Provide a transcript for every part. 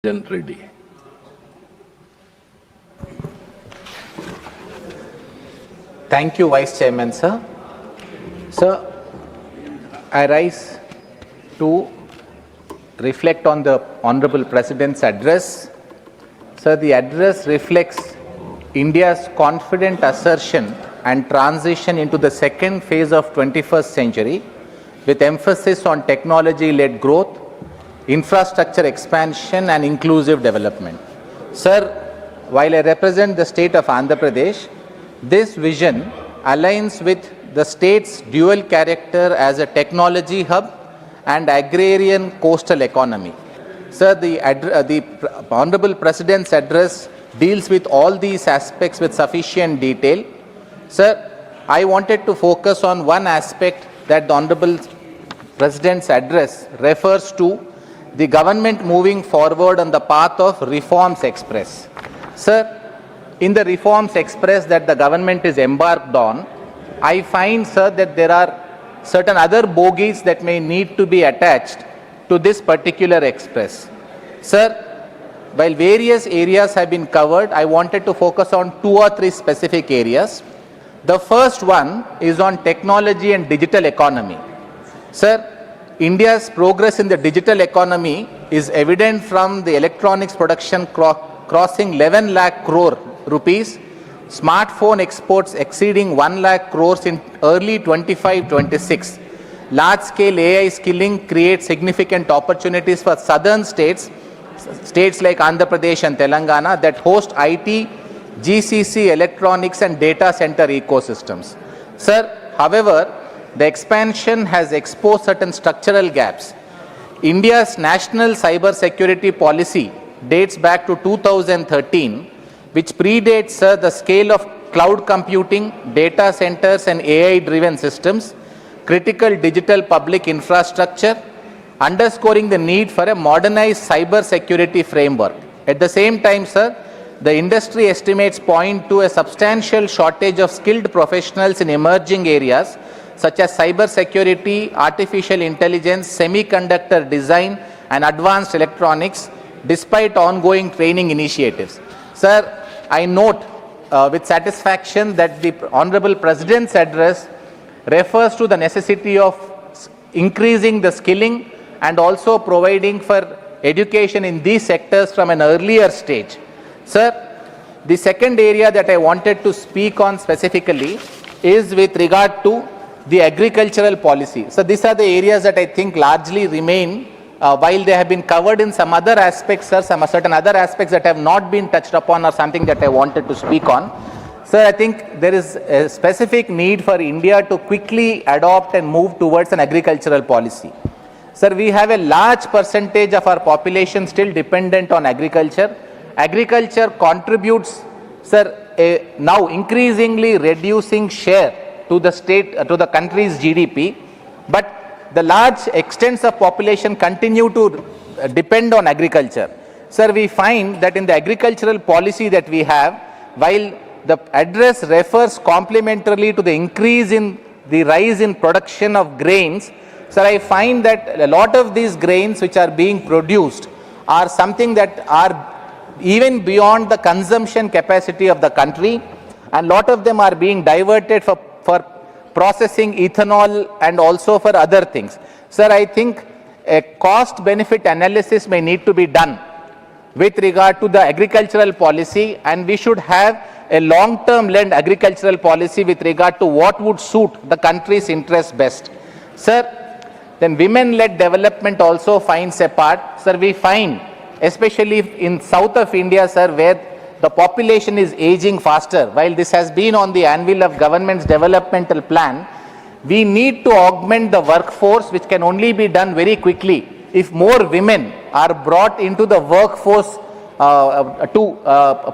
Reddy. Thank you, Vice Chairman, sir. Sir, I rise to reflect on the Honorable President's address. Sir, the address reflects India's confident assertion and transition into the second phase of 21st century with emphasis on technology-led growth, infrastructure expansion and inclusive development. Sir, while I represent the state of Andhra Pradesh, this vision aligns with the state's dual character as a technology hub and agrarian coastal economy. Sir, the Honorable President's address deals with all these aspects with sufficient detail. Sir, I wanted to focus on one aspect that the Honorable President's address refers to: the government moving forward on the path of reforms express. Sir, in the reforms express that the government is embarked on, I find, sir, that there are certain other bogies that may need to be attached to this particular express. Sir, while various areas have been covered, I wanted to focus on 2 or 3 specific areas. The first one is on technology and digital economy. Sir, India's progress in the digital economy is evident from the electronics production crossing 11 lakh crore rupees, smartphone exports exceeding 1 lakh crores in early 25-26. Large-scale AI skilling creates significant opportunities for southern states like Andhra Pradesh and Telangana that host IT, GCC, electronics and data center ecosystems. Sir, however, the expansion has exposed certain structural gaps. India's national cyber security policy dates back to 2013, which predates the scale of cloud computing, data centers and AI-driven systems, critical digital public infrastructure, underscoring the need for a modernized cyber security framework. At the same time, sir, the industry estimates point to a substantial shortage of skilled professionals in emerging areas such as cyber security, artificial intelligence, semiconductor design and advanced electronics, despite ongoing training initiatives. Sir, I note with satisfaction that the Honorable President's address refers to the necessity of increasing the skilling and also providing for education in these sectors from an earlier stage. Sir, the second area that I wanted to speak on specifically is with regard to the agricultural policy. So these are the areas that I think largely remain while they have been covered in some other aspects, sir, some certain other aspects that have not been touched upon or something that I wanted to speak on. Sir, I think there is a specific need for India to quickly adopt and move towards an agricultural policy. Sir, we have a large percentage of our population still dependent on agriculture. Agriculture contributes, sir, a now increasingly reducing share to the state, to the country's GDP, but the large extents of population continue to depend on agriculture. Sir, we find that in the agricultural policy that we have, while the address refers complementarily to the increase in the rise in production of grains, sir, I find that a lot of these grains which are being produced are something that are even beyond the consumption capacity of the country, and lot of them are being diverted for processing ethanol and also for other things. Sir, I think a cost benefit analysis may need to be done with regard to the agricultural policy, and we should have a long-term led agricultural policy with regard to what would suit the country's interests best. Sir, then women-led development also finds a part. Sir, we find, especially in south of India, sir, where the population is aging faster, while this has been on the anvil of government's developmental plan, we need to augment the workforce, which can only be done very quickly if more women are brought into the workforce to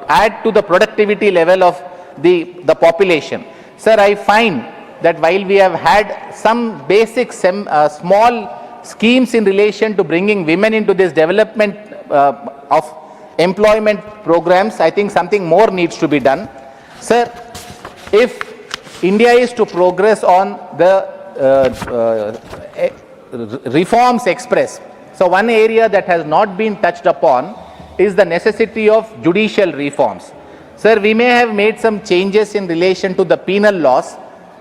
add to the productivity level of the population. Sir, I find that while we have had some basic small schemes in relation to bringing women into this development of employment programs, I think something more needs to be done. Sir, if India is to progress on the reforms express, so one area that has not been touched upon is the necessity of judicial reforms. Sir, we may have made some changes in relation to the penal laws.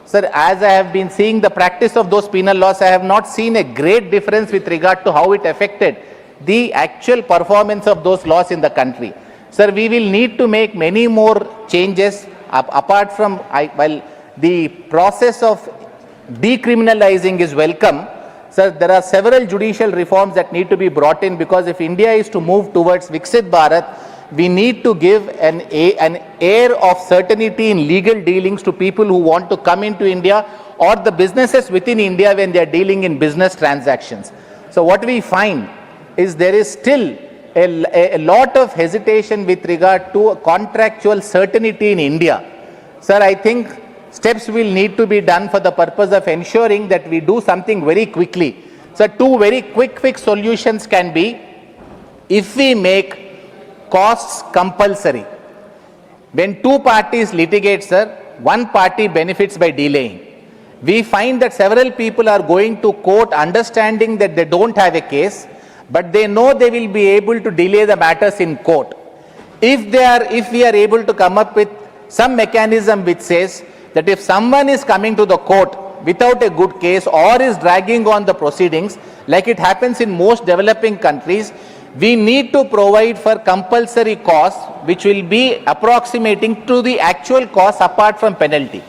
Sir, as I have been seeing the practice of those penal laws, I have not seen a great difference with regard to how it affected the actual performance of those laws in the country. Sir, we will need to make many more changes apart from, while the process of decriminalizing is welcome. Sir, there are several judicial reforms that need to be brought in, because if India is to move towards Viksit Bharat, we need to give an air of certainty in legal dealings to people who want to come into India, or the businesses within India when they are dealing in business transactions. So what we find is there is still a lot of hesitation with regard to contractual certainty in India. Sir, I think steps will need to be done for the purpose of ensuring that we do something very quickly. So two very quick fix solutions can be, if we make costs compulsory. When two parties litigate, sir, one party benefits by delaying. We find that several people are going to court understanding that they don't have a case, but they know they will be able to delay the matters in court. If we are able to come up with some mechanism which says that if someone is coming to the court without a good case or is dragging on the proceedings, like it happens in most developing countries, we need to provide for compulsory costs which will be approximating to the actual cost apart from penalty.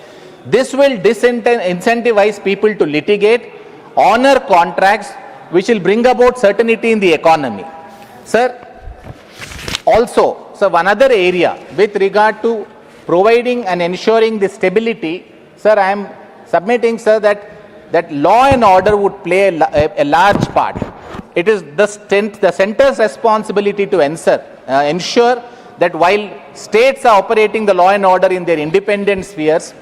This will incentivize people to litigate, honor contracts, which will bring about certainty in the economy. Sir, also, so one other area with regard to providing and ensuring the stability, sir, I am submitting, sir, that law and order would play a large part. It is the center's responsibility to ensure that while states are operating the law and order in their independent spheres,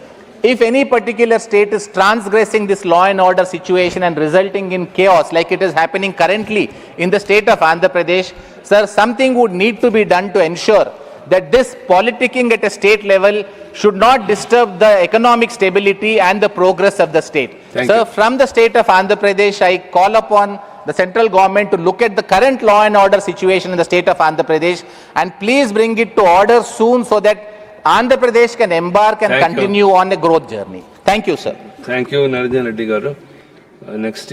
if any particular state is transgressing this law and order situation and resulting in chaos like it is happening currently in the state of Andhra Pradesh, sir, something would need to be done to ensure that this politicking at a state level should not disturb the economic stability and the progress of the state. Sir, from the state of Andhra Pradesh, I call upon the central government to look at the current law and order situation in the state of Andhra Pradesh and please bring it to order soon so that Andhra Pradesh can embark and continue on a growth journey. Thank you, sir. Thank you, Narayan Reddy garu. Next